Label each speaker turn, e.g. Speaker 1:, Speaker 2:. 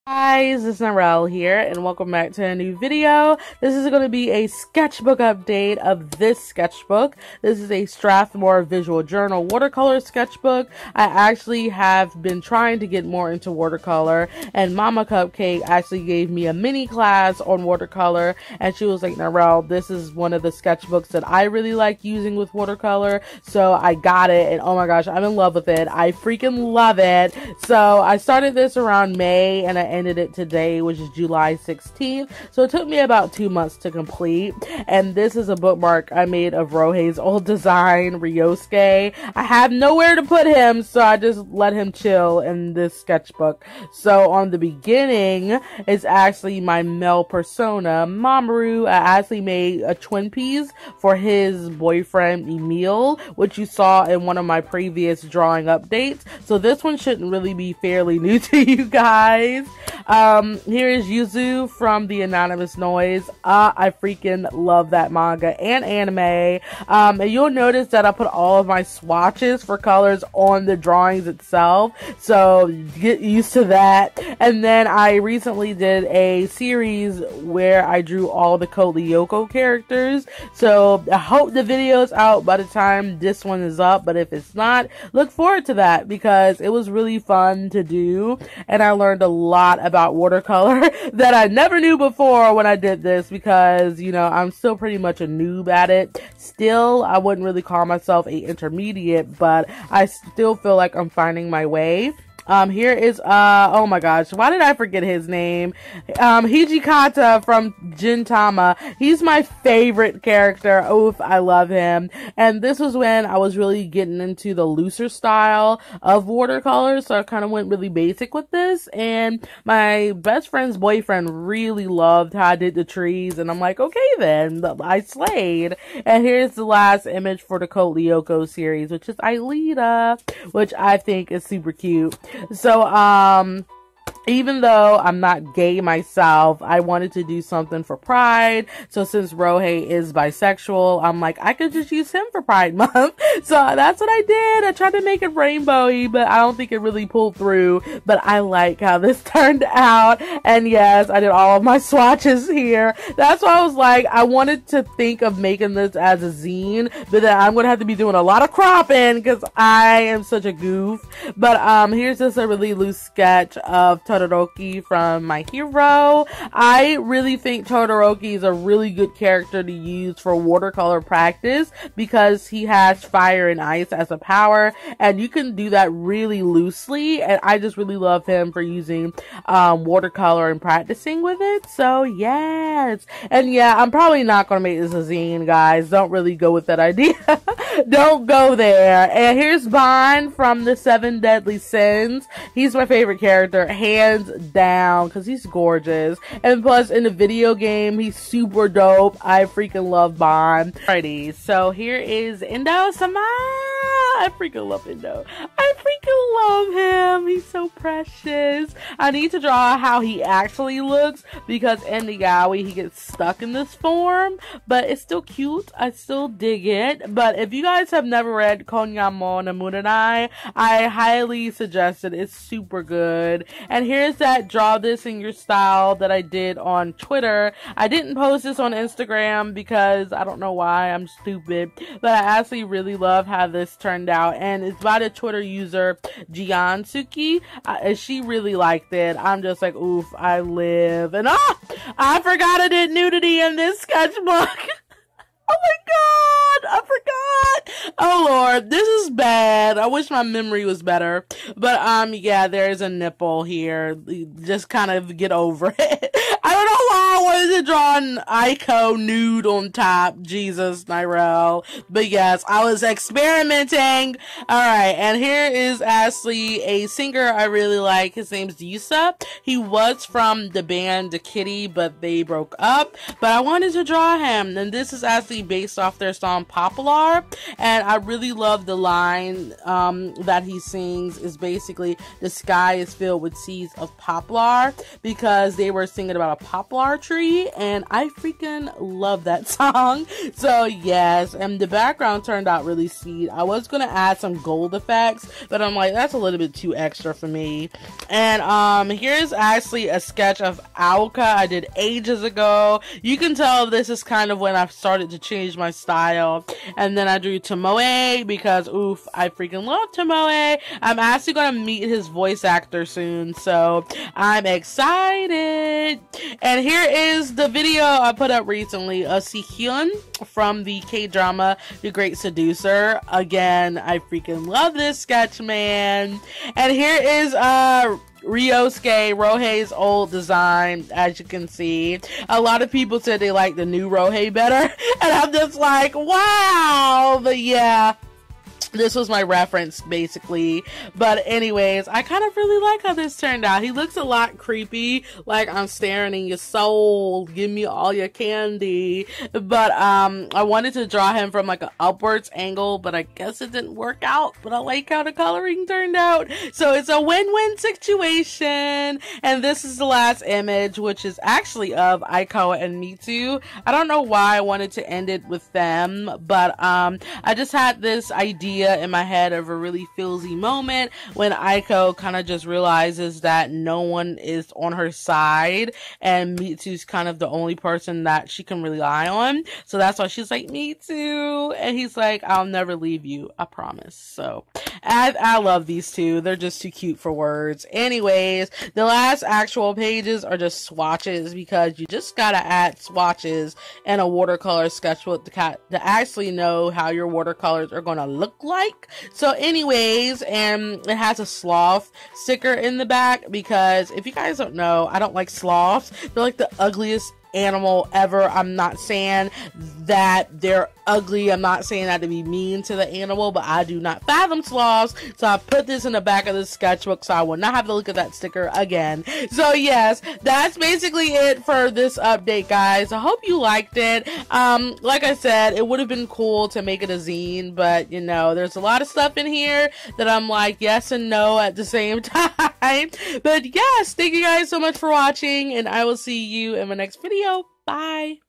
Speaker 1: Guys, it's Narelle here, and welcome back to a new video. This is going to be a sketchbook update of this sketchbook. This is a Strathmore Visual Journal watercolor sketchbook. I actually have been trying to get more into watercolor, and Mama Cupcake actually gave me a mini class on watercolor, and she was like, Narelle, this is one of the sketchbooks that I really like using with watercolor, so I got it, and oh my gosh, I'm in love with it. I freaking love it. So I started this around May, and I ended it today, which is July 16th. So it took me about 2 months to complete. And this is a bookmark I made of Rohei's old design, Ryosuke. I have nowhere to put him, so I just let him chill in this sketchbook. So on the beginning, it's actually my male persona, Mamoru. I actually made a twin piece for his boyfriend, Emil, which you saw in one of my previous drawing updates. So this one shouldn't really be fairly new to you guys. Here is Yuzu from The Anonymous Noise. I freaking love that manga and anime. And you'll notice that I put all of my swatches for colors on the drawings itself, so get used to that. And then I recently did a series where I drew all the Code Lyoko characters, so I hope the video is out by the time this one is up, but if it's not, look forward to that because it was really fun to do, and I learned a lot about watercolor that I never knew before when I did this because, you know, I'm still pretty much a noob at it. Still, I wouldn't really call myself a intermediate, but I still feel like I'm finding my way. Here is, oh my gosh, why did I forget his name? Hijikata from Gintama. He's my favorite character. Oof, I love him. And this was when I was really getting into the looser style of watercolor, so I kind of went really basic with this. And my best friend's boyfriend really loved how I did the trees, and I'm like, okay then, I slayed. And here's the last image for the Code Lyoko series, which is Aelita, which I think is super cute. So, even though I'm not gay myself, I wanted to do something for Pride. So since Rohei is bisexual, I'm like, I could just use him for Pride Month. So that's what I did. I tried to make it rainbowy, but I don't think it really pulled through. But I like how this turned out. And yes, I did all of my swatches here. That's why I was like, I wanted to think of making this as a zine, but then I'm going to have to be doing a lot of cropping because I am such a goof. But here's just a really loose sketch of Todoroki from My Hero. I really think Todoroki is a really good character to use for watercolor practice because he has fire and ice as a power, and you can do that really loosely, and I just really love him for using watercolor and practicing with it. So yes, and yeah, I'm probably not gonna make this a zine, guys. Don't really go with that idea. Don't go there. And here's Bond from the Seven Deadly Sins. He's my favorite character, hands down, because he's gorgeous. And plus, in the video game, he's super dope. I freaking love Bond. Alrighty, so here is Indo-sama. I freaking love Indo. I freaking love him. He's so precious. I need to draw how he actually looks because in the yaoi he gets stuck in this form, but it's still cute. I still dig it. But if you guys have never read Konyamo no Muranai, I highly suggest it. It's super good. And here's that draw this in your style that I did on Twitter. I didn't post this on Instagram because I don't know why, I'm stupid, but I actually really love how this turned out, and it's by the Twitter user Jiansuki. She really liked it. I'm just like, oof, I live. And I forgot I did nudity in this sketchbook. Oh my god, I forgot. Oh lord, this is bad. I wish my memory was better. But yeah, there's a nipple here. Just kind of get over it. I don't know why I wanted to draw an Aiko nude on top. Jesus, Narelle. But yes, I was experimenting. Alright, and here is Ashley, a singer I really like. His name's Yusa. He was from the band The Kitty, but they broke up. But I wanted to draw him, and this is actually based off their song Popular. And I really love the line that he sings is basically, the sky is filled with seeds of poplar, because they were singing about a poplar tree Country, and I freaking love that song. So yes, and the background turned out really sweet. I was gonna add some gold effects, but I'm like, that's a little bit too extra for me. And here's actually a sketch of Alka I did ages ago. You can tell this is kind of when I started to change my style. And then I drew Tomoe because oof, I freaking love Tomoe. I'm actually gonna meet his voice actor soon, so I'm excited. And here is the video I put up recently of Si-hyun from the K-drama The Great Seducer. Again, I freaking love this sketch, man. And here is Ryosuke Rohei's old design. As you can see, a lot of people said they like the new Rohei better, and I'm just like, wow. But yeah, this was my reference basically. But anyways, I kind of really like how this turned out. He looks a lot creepy, like I'm staring in your soul, give me all your candy. But I wanted to draw him from like an upwards angle, but I guess it didn't work out. But I like how the coloring turned out, so it's a win-win situation. And this is the last image, which is actually of Aiko and Mitsu. I don't know why I wanted to end it with them, but I just had this idea in my head of a really feelsy moment when Aiko kind of just realizes that no one is on her side, and Mitsu's kind of the only person that she can rely on. So that's why she's like, Mitsu, and he's like, I'll never leave you, I promise. So I love these two. They're just too cute for words. Anyways, the last actual pages are just swatches, because you just gotta add swatches in a watercolor sketchbook to actually know how your watercolors are gonna look like. So anyways, and it has a sloth sticker in the back, because if you guys don't know, I don't like sloths. They're like the ugliest animal ever. I'm not saying that they're ugly. I'm not saying that to be mean to the animal, but I do not fathom sloths. So I put this in the back of the sketchbook so I will not have to look at that sticker again. So yes, that's basically it for this update, guys. I hope you liked it. Like I said, it would have been cool to make it a zine, but you know, there's a lot of stuff in here that I'm like yes and no at the same time. But yes, thank you guys so much for watching, and I will see you in my next video. Bye.